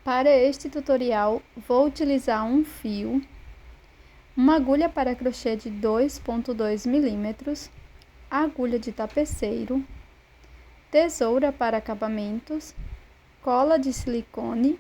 Para este tutorial, vou utilizar um fio, uma agulha para crochê de 2,2 mm, agulha de tapeceiro, tesoura para acabamentos, cola de silicone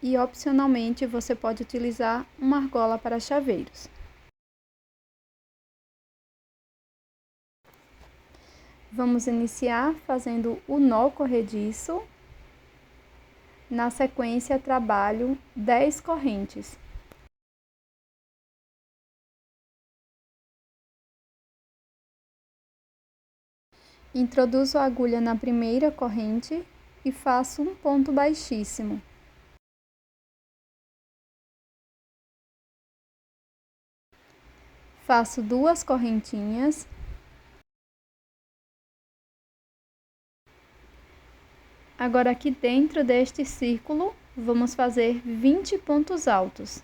e, opcionalmente, você pode utilizar uma argola para chaveiros. Vamos iniciar fazendo o nó corrediço. Na sequência, trabalho 10 correntes. Introduzo a agulha na primeira corrente e faço um ponto baixíssimo. Faço 2 correntinhas. Agora, aqui dentro deste círculo, vamos fazer 20 pontos altos.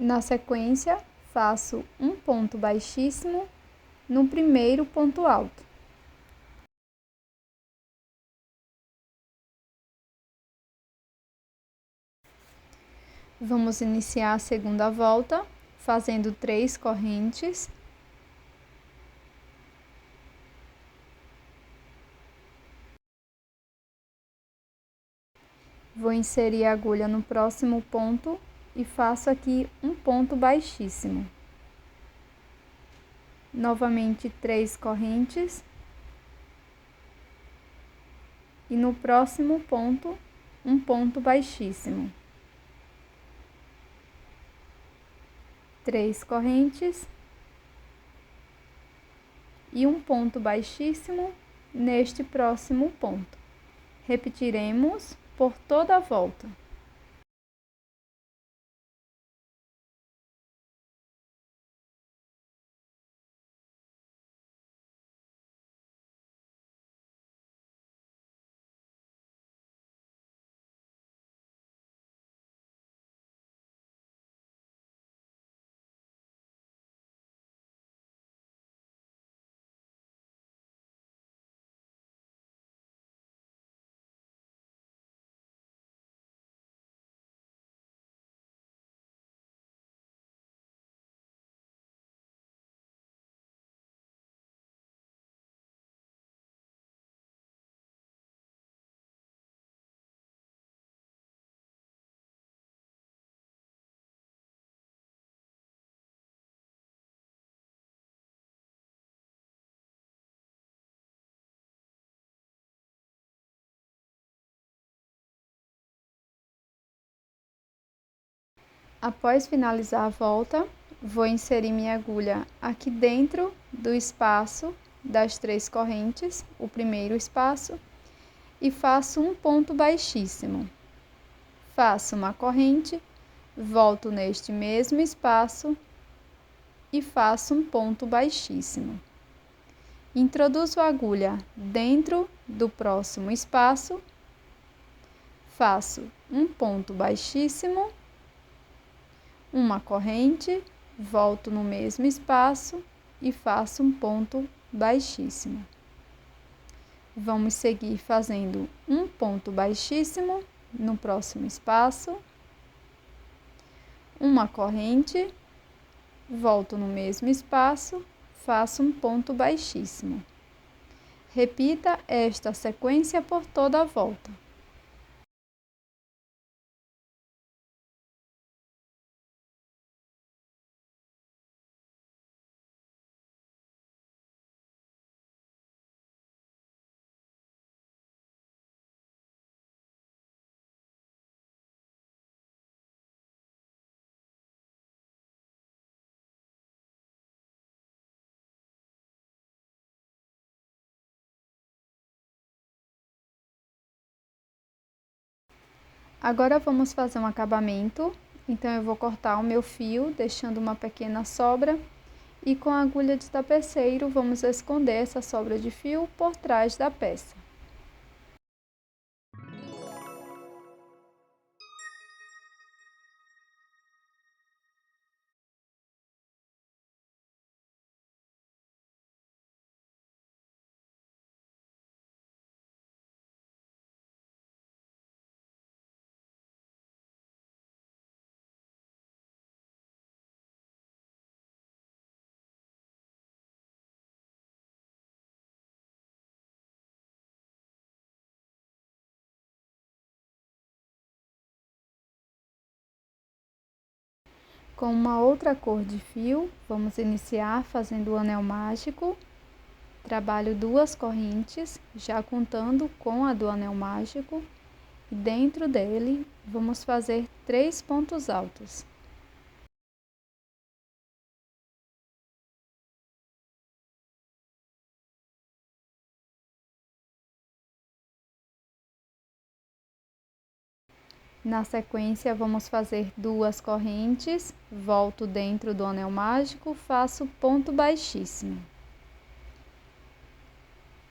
Na sequência, faço um ponto baixíssimo no primeiro ponto alto. Vamos iniciar a segunda volta, fazendo 3 correntes. Vou inserir a agulha no próximo ponto e faço aqui um ponto baixíssimo. Novamente 3 correntes. E no próximo ponto, um ponto baixíssimo. 3 correntes. E um ponto baixíssimo neste próximo ponto. Repetiremos por toda a volta. Após finalizar a volta, vou inserir minha agulha aqui dentro do espaço das 3 correntes, o primeiro espaço, e faço um ponto baixíssimo. Faço uma corrente, volto neste mesmo espaço e faço um ponto baixíssimo. Introduzo a agulha dentro do próximo espaço, faço um ponto baixíssimo, uma corrente, volto no mesmo espaço e faço um ponto baixíssimo. Vamos seguir fazendo um ponto baixíssimo no próximo espaço, uma corrente, volto no mesmo espaço, faço um ponto baixíssimo. Repita esta sequência por toda a volta. Agora vamos fazer um acabamento. Então eu vou cortar o meu fio, deixando uma pequena sobra. E com a agulha de tapeceiro, vamos esconder essa sobra de fio por trás da peça. Com uma outra cor de fio, vamos iniciar fazendo o anel mágico. Trabalho 2 correntes, já contando com a do anel mágico. E dentro dele, vamos fazer 3 pontos altos. Na sequência, vamos fazer 2 correntes, volto dentro do anel mágico, faço ponto baixíssimo.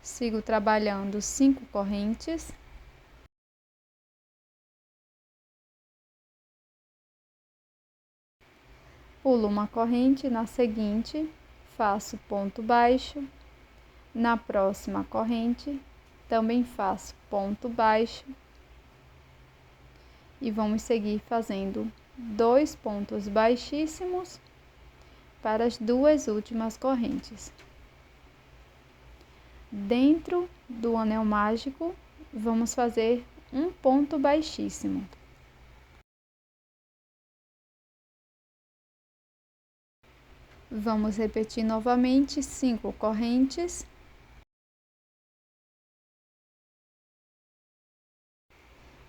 Sigo trabalhando 5 correntes. Pulo uma corrente, na seguinte, faço ponto baixo. Na próxima corrente, também faço ponto baixo. E vamos seguir fazendo 2 pontos baixíssimos para as 2 últimas correntes. Dentro do anel mágico, vamos fazer um ponto baixíssimo. Vamos repetir novamente 5 correntes.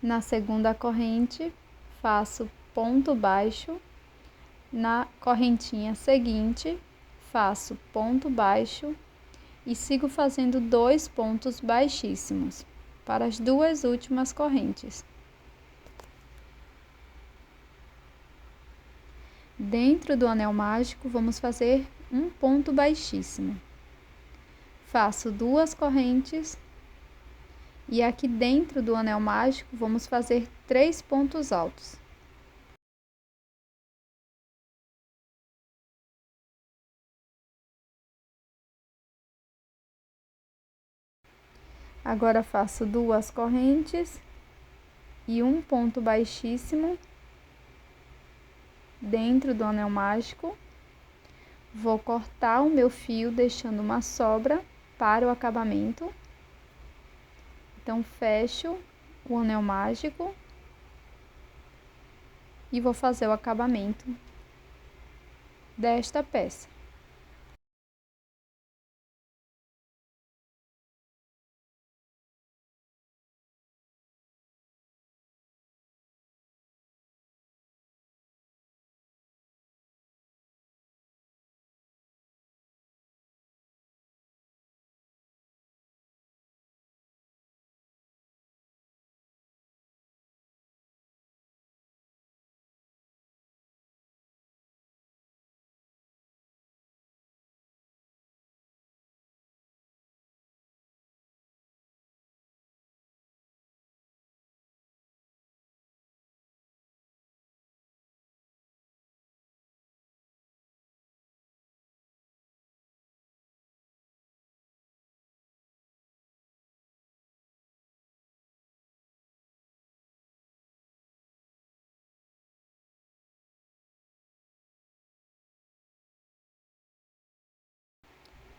Na segunda corrente, faço ponto baixo. Na correntinha seguinte, faço ponto baixo e sigo fazendo 2 pontos baixíssimos para as 2 últimas correntes. Dentro do anel mágico, vamos fazer um ponto baixíssimo. Faço 2 correntes e aqui dentro do anel mágico, vamos fazer 3 pontos altos. Agora faço 2 correntes e um ponto baixíssimo dentro do anel mágico. Vou cortar o meu fio, deixando uma sobra para o acabamento. Então, fecho o anel mágico e vou fazer o acabamento desta peça.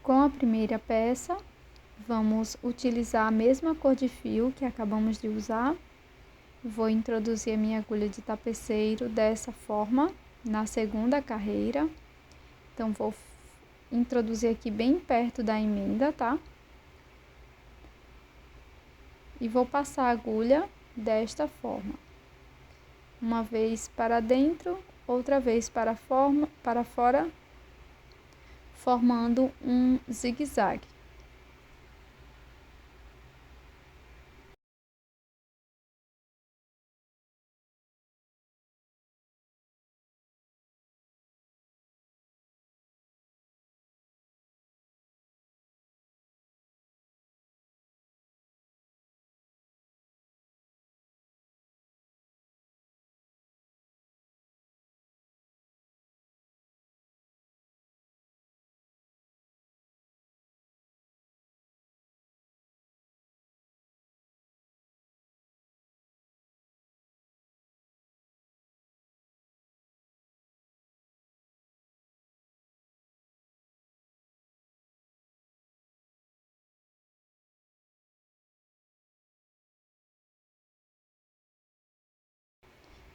Com a primeira peça, vamos utilizar a mesma cor de fio que acabamos de usar. Vou introduzir a minha agulha de tapeceiro dessa forma, na segunda carreira. Então, vou introduzir aqui bem perto da emenda, tá? E vou passar a agulha desta forma. Uma vez para dentro, outra vez para fora, formando um zigue-zague.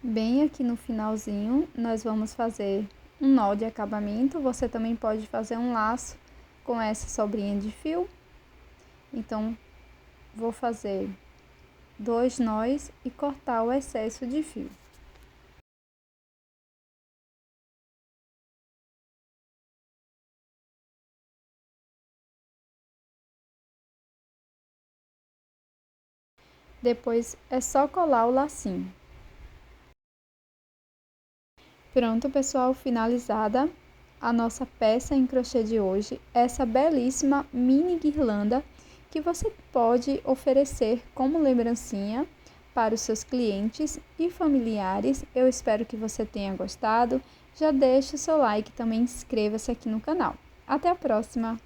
Bem aqui no finalzinho, nós vamos fazer um nó de acabamento. Você também pode fazer um laço com essa sobrinha de fio. Então, vou fazer 2 nós e cortar o excesso de fio. Depois é só colar o lacinho. Pronto, pessoal, finalizada a nossa peça em crochê de hoje, essa belíssima mini guirlanda que você pode oferecer como lembrancinha para os seus clientes e familiares. Eu espero que você tenha gostado. Já deixe o seu like e também inscreva-se aqui no canal. Até a próxima!